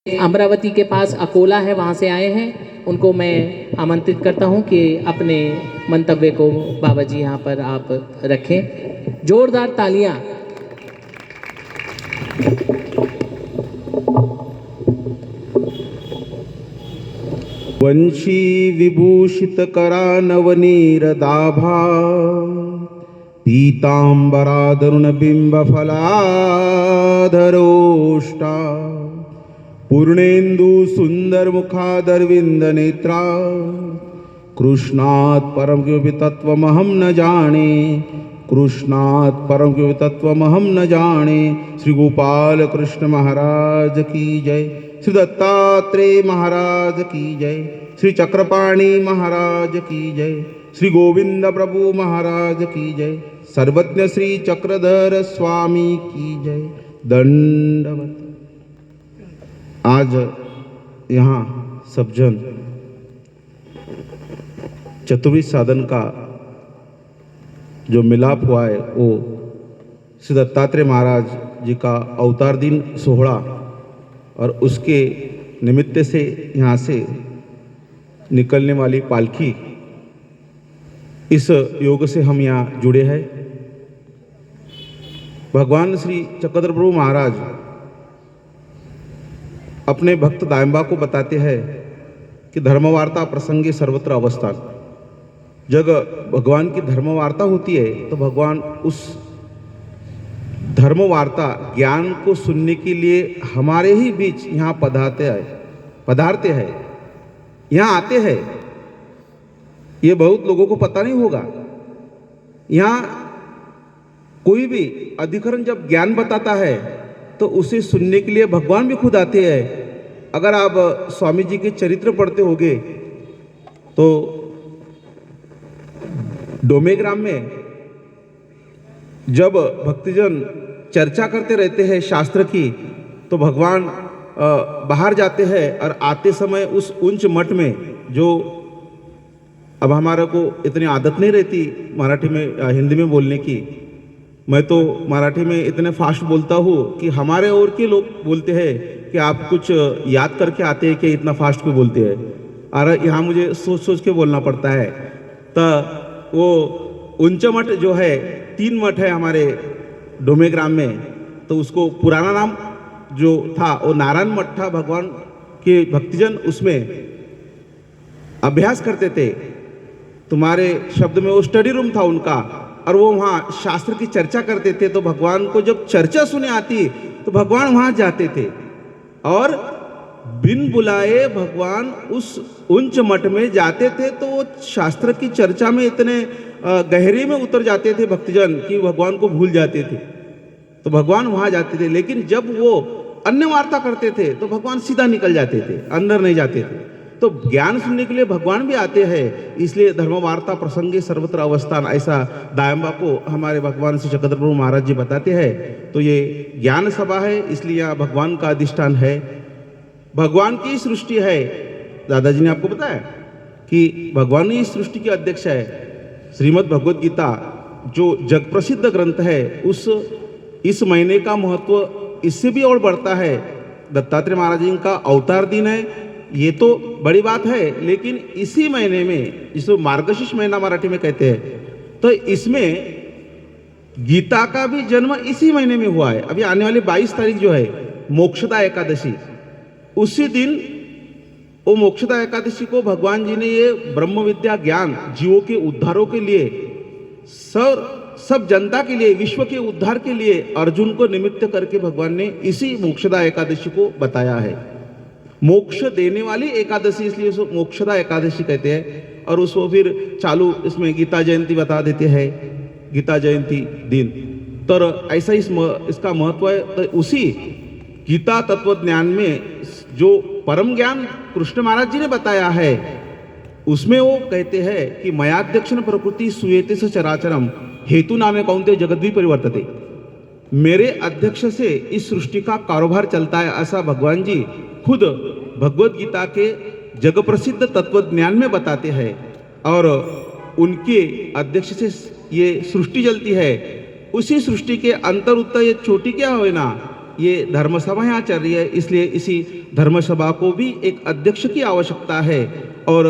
अमरावती के पास अकोला है, वहाँ से आए हैं। उनको मैं आमंत्रित करता हूँ कि अपने मंतव्य को बाबा जी यहाँ पर आप रखें। जोरदार तालियां। वंशी विभूषित करा नवनीरदाभा पीतांबरादरुण बिंब फलाधरोष्टा पूर्णेन्दु सुंदर मुखादरविंद नेत्रा कृष्णात् परम किमपि तत्वमहं न जाने कृष्णात् परम किमपि तत्वमहं न जाने। श्री गोपाल कृष्ण महाराज की जय। श्री दत्तात्रेय महाराज की जय। श्री चक्रपाणी महाराज की जय। श्री गोविंद प्रभु महाराज की जय। सर्वज्ञ श्री चक्रधर स्वामी की जय। दंडवत। आज यहाँ सब जन चतुर्विध साधन का जो मिलाप हुआ है वो श्री दत्तात्रेय महाराज जी का अवतार दिन सोहरा और उसके निमित्त से यहाँ से निकलने वाली पालकी, इस योग से हम यहाँ जुड़े हैं। भगवान श्री चक्रधर प्रभु महाराज अपने भक्त दायंबा को बताते हैं कि धर्मवार्ता प्रसंगे सर्वत्र अवस्थान। जब भगवान की धर्मवार्ता होती है तो भगवान उस धर्मवार्ता ज्ञान को सुनने के लिए हमारे ही बीच यहाँ पधारते हैं, यहाँ आते हैं। ये बहुत लोगों को पता नहीं होगा। यहाँ कोई भी अधिकरण जब ज्ञान बताता है तो उसे सुनने के लिए भगवान भी खुद आते हैं। अगर आप स्वामी जी के चरित्र पढ़ते होगे तो डोमेग्राम में जब भक्तजन चर्चा करते रहते हैं शास्त्र की, तो भगवान बाहर जाते हैं और आते समय उस उच्च मठ में, जो अब हमारे को इतनी आदत नहीं रहती मराठी में हिंदी में बोलने की, मैं तो मराठी में इतने फास्ट बोलता हूँ कि हमारे और के लोग बोलते हैं कि आप कुछ याद करके आते हैं कि इतना फास्ट क्यों बोलते हैं। और यहाँ मुझे सोच सोच के बोलना पड़ता है। तो वो उच्च मठ जो है, 3 मठ है हमारे डोमेग्राम में, तो उसको पुराना नाम जो था वो नारायण मठ था। भगवान के भक्तजन उसमें अभ्यास करते थे। तुम्हारे शब्द में वो स्टडी रूम था उनका, और वो वहाँ शास्त्र की चर्चा करते थे। तो भगवान को जब चर्चा सुने आती तो भगवान वहाँ जाते थे और बिन बुलाए भगवान उस उच्च मठ में जाते थे। तो वो शास्त्र की चर्चा में इतने गहरे में उतर जाते थे भक्तजन कि भगवान को भूल जाते थे। तो भगवान वहाँ जाते थे, लेकिन जब वो अन्य वार्ता करते थे तो भगवान सीधा निकल जाते थे, अंदर नहीं जाते थे। तो ज्ञान सुनने के लिए भगवान भी आते हैं। इसलिए धर्मवार्ता प्रसंगे सर्वत्र अवस्थान, ऐसा दायंबा को हमारे भगवान श्री चक्रधर प्रभु महाराज जी बताते हैं। तो ये ज्ञान सभा है, इसलिए यहाँ भगवान का अधिष्ठान है, भगवान की सृष्टि है। दादाजी ने आपको बताया कि भगवान ही इस सृष्टि के अध्यक्ष है। श्रीमद् भगवद गीता जो जग प्रसिद्ध ग्रंथ है, इस महीने का महत्व इससे भी और बढ़ता है। दत्तात्रेय महाराज जी का अवतार दिन है, ये तो बड़ी बात है, लेकिन इसी महीने में, जिसको मार्गशीर्ष महीना मराठी में कहते हैं, तो इसमें गीता का भी जन्म इसी महीने में हुआ है। अभी आने वाली 22 तारीख जो है मोक्षदा एकादशी, उसी दिन वो मोक्षदा एकादशी को भगवान जी ने ये ब्रह्म विद्या ज्ञान जीवों के उद्धारों के लिए, सब जनता के लिए, विश्व के उद्धार के लिए अर्जुन को निमित्त करके भगवान ने इसी मोक्षदा एकादशी को बताया है। मोक्ष देने वाली एकादशी, इसलिए उसको मोक्षदा एकादशी कहते हैं। और उसको फिर चालू इसमें गीता जयंती बता देते हैं, गीता जयंती दिन। तो ऐसा इसका महत्व है। तो उसी गीता तत्व ज्ञान में जो परम ज्ञान कृष्ण महाराज जी ने बताया है, उसमें वो कहते हैं कि मयाध्यक्षण प्रकृति सुयेते स चराचरम हेतु नामे कौन्तेय जगद्वी परिवर्तते। मेरे अध्यक्ष से इस सृष्टि का कारोबार चलता है, ऐसा भगवान जी खुद भगवद गीता के जग प्रसिद्ध तत्व ज्ञान में बताते हैं। और उनके अध्यक्ष से ये सृष्टि चलती है। उसी सृष्टि के अंतर उत्तर ये छोटी क्या हो ना, ये धर्मसभा यहाँ चल रही है, इसलिए इसी धर्मसभा को भी एक अध्यक्ष की आवश्यकता है। और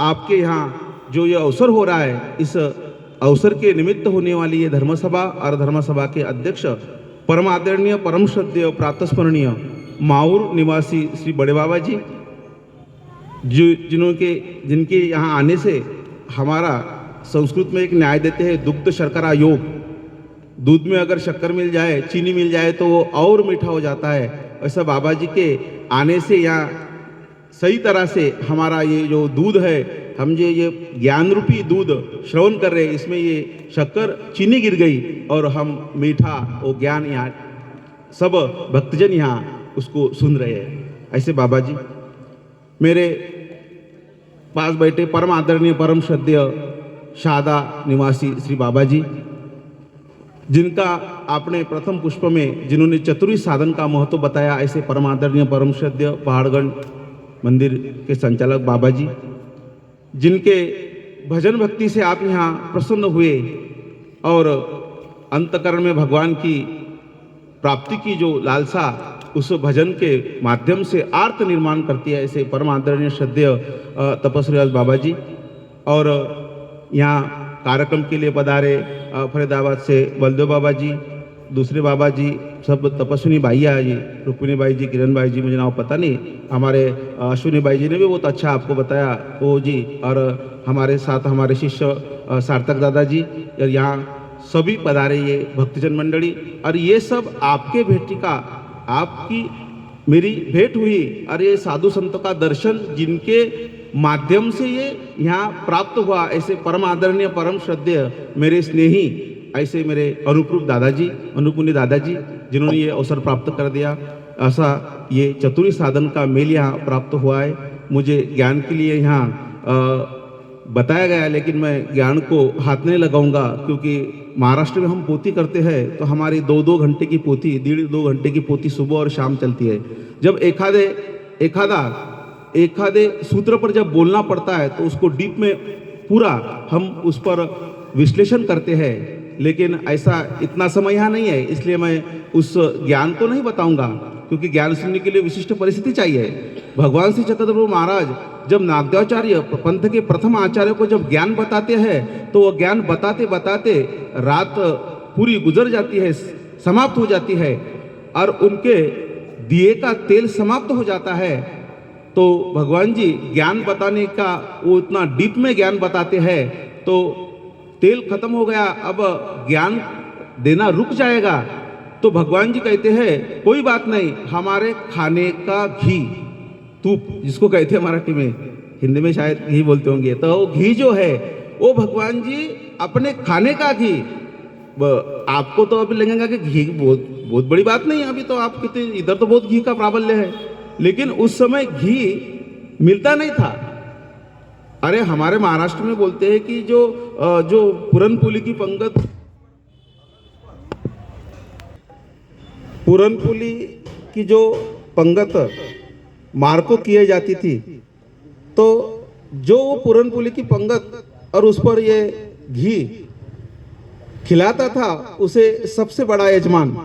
आपके यहाँ जो ये अवसर हो रहा है, इस अवसर के निमित्त होने वाली ये धर्मसभा और धर्मसभा के अध्यक्ष परम आदरणीय, परम श्रद्धेय, प्रातस्मरणीय माऊर निवासी श्री बड़े बाबा जी, जिनके यहाँ आने से हमारा संस्कृत में एक न्याय देते हैं, दुग्ध शर्करा योग। दूध में अगर शक्कर मिल जाए, चीनी मिल जाए तो वो और मीठा हो जाता है। ऐसा बाबा जी के आने से यहाँ सही तरह से हमारा ये जो दूध है, हम जो ये ज्ञान रूपी दूध श्रवण कर रहे हैं, इसमें ये शक्कर चीनी गिर गई और हम मीठा वो ज्ञान यहाँ सब भक्तजन यहाँ उसको सुन रहे हैं। ऐसे बाबा जी मेरे पास बैठे परम आदरणीय, परम श्रद्धेय शादा निवासी श्री बाबा जी, जिनका आपने प्रथम पुष्प में जिन्होंने चतुर्विध साधन का महत्व बताया, ऐसे परम आदरणीय, परम श्रद्धेय पहाड़गढ़ मंदिर के संचालक बाबा जी, जिनके भजन भक्ति से आप यहाँ प्रसन्न हुए और अंतकरण में भगवान की प्राप्ति की जो लालसा उस भजन के माध्यम से आर्त निर्माण करती है, ऐसे परम आदरणीय श्रद्धेय तपस्वी बाबा जी। और यहाँ कार्यक्रम के लिए पधारे फरीदाबाद से बलदेव बाबा जी, दूसरे बाबा जी, सब तपस्विनी भाइया जी, रुक्मिणी बाई जी, किरण बाई जी, मुझे नाम पता नहीं, हमारे अश्विनी बाई जी ने भी बहुत अच्छा आपको बताया वो जी, और हमारे साथ हमारे शिष्य सार्थक दादा जी, और यहाँ सभी पधारे ये भक्तजन मंडली। और ये सब आपके भेटी का, आपकी मेरी भेंट हुई और ये साधु संतों का दर्शन जिनके माध्यम से ये यहाँ प्राप्त हुआ, ऐसे परम आदरणीय, परम श्रद्धेय मेरे स्नेही, ऐसे मेरे अनुरूप दादाजी, अनुपुण्य दादाजी, जिन्होंने ये अवसर प्राप्त कर दिया। ऐसा ये चतुर्विध साधन का मेल यहाँ प्राप्त हुआ है। मुझे ज्ञान के लिए यहाँ बताया गया, लेकिन मैं ज्ञान को हाथ नहीं लगाऊंगा, क्योंकि महाराष्ट्र में हम पोथी करते हैं तो हमारी 2-2 घंटे की पोथी, 1.5-2 घंटे की पोथी सुबह और शाम चलती है। जब एखादे सूत्र पर जब बोलना पड़ता है तो उसको डीप में पूरा हम उस पर विश्लेषण करते हैं, लेकिन ऐसा इतना समय यहाँ नहीं है, इसलिए मैं उस ज्ञान को नहीं बताऊंगा, क्योंकि ज्ञान सुनने के लिए विशिष्ट परिस्थिति चाहिए। भगवान श्री चक्रधर प्रभु महाराज जब नागदेवाचार्य पंथ के प्रथम आचार्य को जब ज्ञान बताते हैं, तो वो ज्ञान बताते बताते रात पूरी गुजर जाती है, समाप्त हो जाती है, और उनके दिए का तेल समाप्त हो जाता है। तो भगवान जी ज्ञान बताने का वो इतना डीप में ज्ञान बताते हैं, तो तेल खत्म हो गया, अब ज्ञान देना रुक जाएगा। तो भगवान जी कहते हैं कोई बात नहीं, हमारे खाने का घी, तूप जिसको कहते हैं मराठी में, हिंदी में शायद घी बोलते होंगे, तो वो घी जो है वो भगवान जी अपने खाने का घी, आपको तो अभी लगेगा कि घी बहुत बड़ी बात नहीं है, अभी तो आप कितने इधर तो बहुत घी का प्राबल्य है, लेकिन उस समय घी मिलता नहीं था। अरे हमारे महाराष्ट्र में बोलते हैं कि जो पुरनपोली की पंगत, पुरनपोली की जो पंगत मार को किए जाती थी, तो जो पुरनपोली की पंगत और उस पर ये घी खिलाता था, उसे सबसे बड़ा यजमान,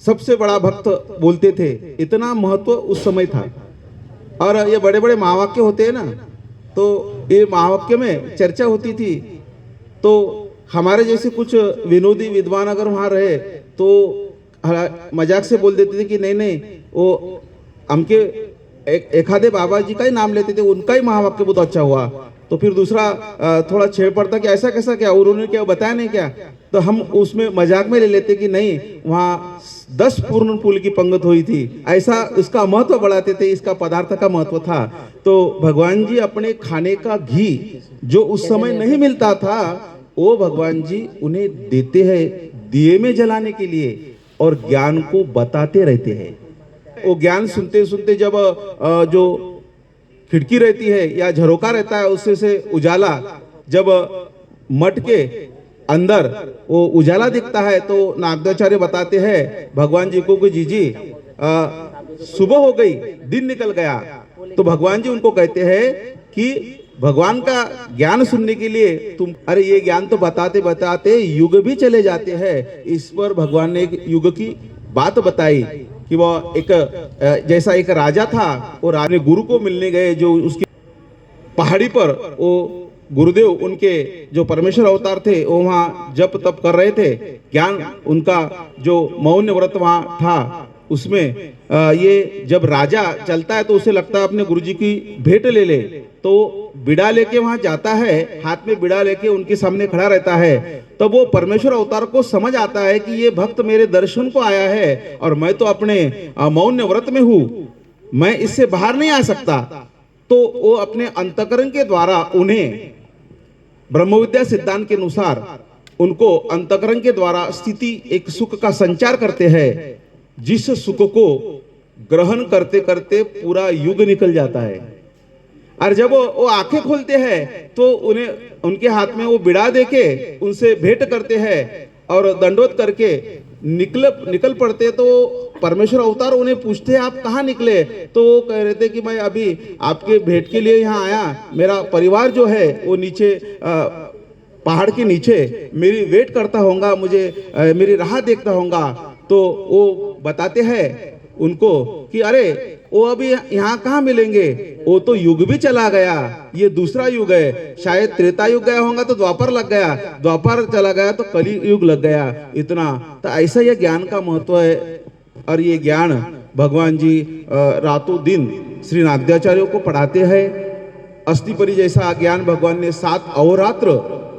सबसे बड़ा भक्त बोलते थे। इतना महत्व उस समय था। और ये बड़े बड़े महावाक्य होते हैं ना, तो ये महावाक्य में चर्चा होती थी, तो हमारे जैसे कुछ विनोदी विद्वान अगर वहाँ रहे तो मजाक से बोल देते थे कि नहीं नहीं, वो हमके एखादे बाबा जी का ही नाम लेते थे, उनका ही महावाक्य बहुत अच्छा हुआ। तो फिर दूसरा थोड़ा छेड़ पड़ता कि ऐसा कैसा क्या, और उन्होंने क्या बताया नहीं क्या, तो हम उसमें मजाक में ले लेते कि नहीं, वहाँ 10 पुरनपोली की पंगत हुई थी, ऐसा उसका महत्व बढ़ाते थे, इसका पदार्थ का महत्व था। तो भगवान जी अपने खाने का घी जो उस समय नहीं मिलता था, वो भगवान जी उन्हें देते हैं दिए में जलाने के लिए, और ज्ञान को बताते रहते हैं। वो ज्ञान सुनते सुनते जब जो खिड़की रहती है या झरोका रहता है, उससे से उजाला, जब मठ के अंदर वो उजाला दिखता है, तो नागदेवाचार्य बताते हैं भगवान जी को कि जी सुबह हो गई, दिन निकल गया। तो भगवान जी उनको कहते हैं कि भगवान का ज्ञान सुनने के लिए तुम, अरे ये ज्ञान तो बताते बताते युग भी चले जाते हैं। इस पर भगवान ने एक युग की बात बताई कि वह एक जैसा एक राजा था, वो राजा गुरु को मिलने गए, जो उसकी पहाड़ी पर वो गुरुदेव उनके जो परमेश्वर अवतार थे वो वहाँ जप तप कर रहे थे। ज्ञान उनका जो मौन व्रत वहाँ था, उसमें ये जब राजा चलता है तो उसे लगता है अपने गुरुजी की भेंट ले ले, तो बिड़ा लेके वहां जाता है, हाथ में बिड़ा लेके उनके सामने खड़ा रहता है। तब वो परमेश्वर अवतार को समझ आता है कि ये भक्त मेरे दर्शन को आया है और मैं तो अपने मौन व्रत में हूँ, मैं इससे बाहर नहीं आ सकता। तो वो अपने अंतकरण के द्वारा उन्हें ब्रह्मविद्या सिद्धांत के अनुसार उनको अंतकरण के द्वारा स्थिति एक सुख का संचार करते हैं, जिस सुख को ग्रहण करते करते पूरा युग निकल जाता है। और जब वो आंखें खोलते हैं तो उन्हें उनके हाथ में वो बिड़ा देके उनसे भेंट करते हैं और दंडवत करके निकल पड़ते। तो परमेश्वर अवतार उन्हें पूछते हैं आप कहाँ निकले, तो वो कह रहे थे कि मैं अभी आपके भेंट के लिए यहाँ आया, मेरा परिवार जो है वो नीचे पहाड़ के नीचे मेरी वेट करता होगा, मुझे मेरी राह देखता होगा। तो वो बताते हैं उनको कि अरे वो अभी यहाँ कहाँ मिलेंगे, वो तो युग भी चला गया, ये दूसरा युग है, शायद त्रेता युग गया होगा तो द्वापर लग गया, द्वापर चला गया तो कली युग लग गया। इतना तो ऐसा ये ज्ञान का महत्व है। और ये ज्ञान भगवान जी रातों दिन श्री नाद्याचार्यों को पढ़ाते हैं। अस्थि जैसा ज्ञान भगवान ने 7 अहोरात्र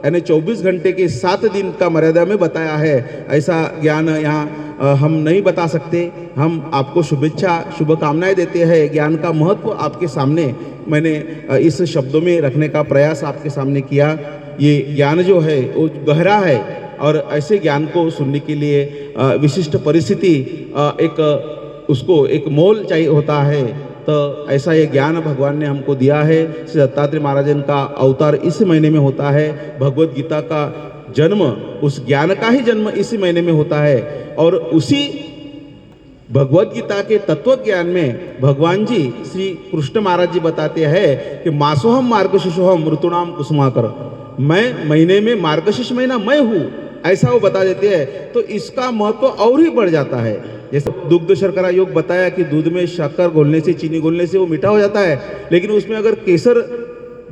यानी 24 घंटे के 7 दिन का मर्यादा में बताया है। ऐसा ज्ञान यहाँ हम नहीं बता सकते। हम आपको शुभेच्छा शुभकामनाएं देते हैं। ज्ञान का महत्व आपके सामने मैंने इस शब्दों में रखने का प्रयास आपके सामने किया। ये ज्ञान जो है वो गहरा है और ऐसे ज्ञान को सुनने के लिए विशिष्ट परिस्थिति उसको एक मोल चाहिए होता है। तो ऐसा ये ज्ञान भगवान ने हमको दिया है। श्री दत्तात्रेय महाराज का अवतार इस महीने में होता है। भगवत गीता का जन्म, उस ज्ञान का ही जन्म इसी महीने में होता है। और उसी भगवत गीता के तत्व ज्ञान में भगवान जी श्री कृष्ण महाराज जी बताते हैं कि मासोहम मार्गशीर्षोहम ऋतुनाम कुसुमाकर, मैं महीने में मार्गशीर्ष महीना मैं हूँ, ऐसा वो बता देते हैं। तो इसका महत्व और ही बढ़ जाता है। जैसे दुग्ध शर्करा योग बताया कि दूध में शक्कर घोलने से, चीनी घोलने से वो मीठा हो जाता है, लेकिन उसमें अगर केसर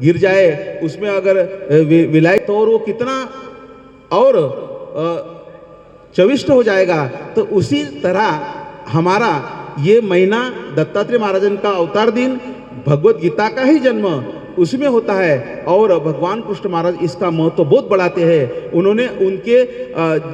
गिर जाए, उसमें अगर विलाई तो और वो कितना और चविष्ट हो जाएगा। तो उसी तरह हमारा ये महीना दत्तात्रेय महाराजन का अवतार दिन, भगवत गीता का ही जन्म उसमें होता है। और भगवान कृष्ण महाराज इसका महत्व बहुत बढ़ाते हैं। उन्होंने उनके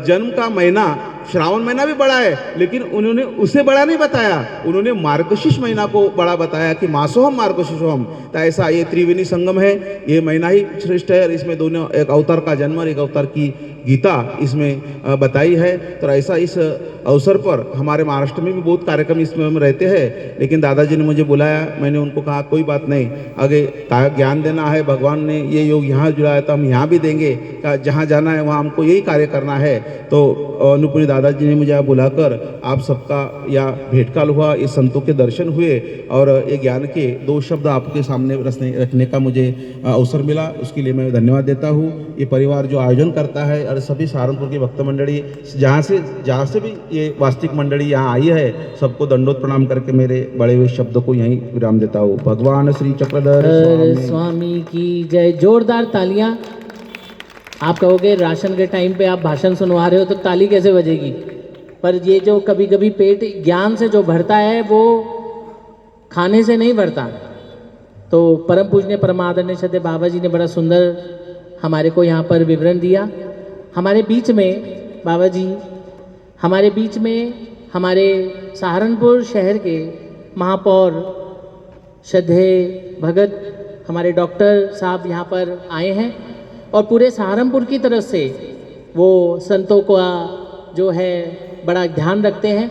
जन्म का महीना श्रावण महीना भी बड़ा है, लेकिन उन्होंने उसे बड़ा नहीं बताया, उन्होंने मार्गशीर्ष महीना को बड़ा बताया कि मासोहम मार्गशीर्षोहम। तो ऐसा ये त्रिवेणी संगम है, ये महीना ही श्रेष्ठ है। और इसमें दोनों, एक अवतार का जन्म और एक अवतार की गीता इसमें बताई है। तो ऐसा इस अवसर पर हमारे महाराष्ट्र में भी बहुत कार्यक्रम इसमें हम रहते हैं, लेकिन दादाजी ने मुझे बुलाया, मैंने उनको कहा कोई बात नहीं, आगे ज्ञान देना है, भगवान ने ये योग यहाँ जुड़ाया तो हम यहाँ भी देंगे, जहाँ जाना है वहाँ हमको यही कार्य करना है। तो अनुपुरी दादाजी ने मुझे बुलाकर आप सबका या भेंट काल हुआ, इस संतों के दर्शन हुए और ये ज्ञान के 2 शब्द आपके सामने रखने का मुझे अवसर मिला, उसके लिए मैं धन्यवाद देता हूँ। ये परिवार जो आयोजन करता है और सभी सहारनपुर की भक्त मंडली जहाँ से भी ये वास्तविक मंडली यहाँ आई है, सबको दंडोत प्रणाम करके मेरे बड़े हुए शब्दों को यहीं विराम देता हूँ। भगवान श्री चक्रधर स्वामी की जय। जोरदार तालियां। आप कहोगे राशन के टाइम पे आप भाषण सुनवा रहे हो तो ताली कैसे बजेगी, पर ये जो कभी कभी पेट ज्ञान से जो भरता है वो खाने से नहीं भरता। तो परम पूजनीय परमादरणीय श्रद्धेय बाबा जी ने बड़ा सुंदर हमारे को यहाँ पर विवरण दिया। हमारे बीच में बाबा जी, हमारे बीच में हमारे सहारनपुर शहर के महापौर श्रद्धेय भगत हमारे डॉक्टर साहब यहाँ पर आए हैं और पूरे सहारनपुर की तरफ से वो संतों का जो है बड़ा ध्यान रखते हैं।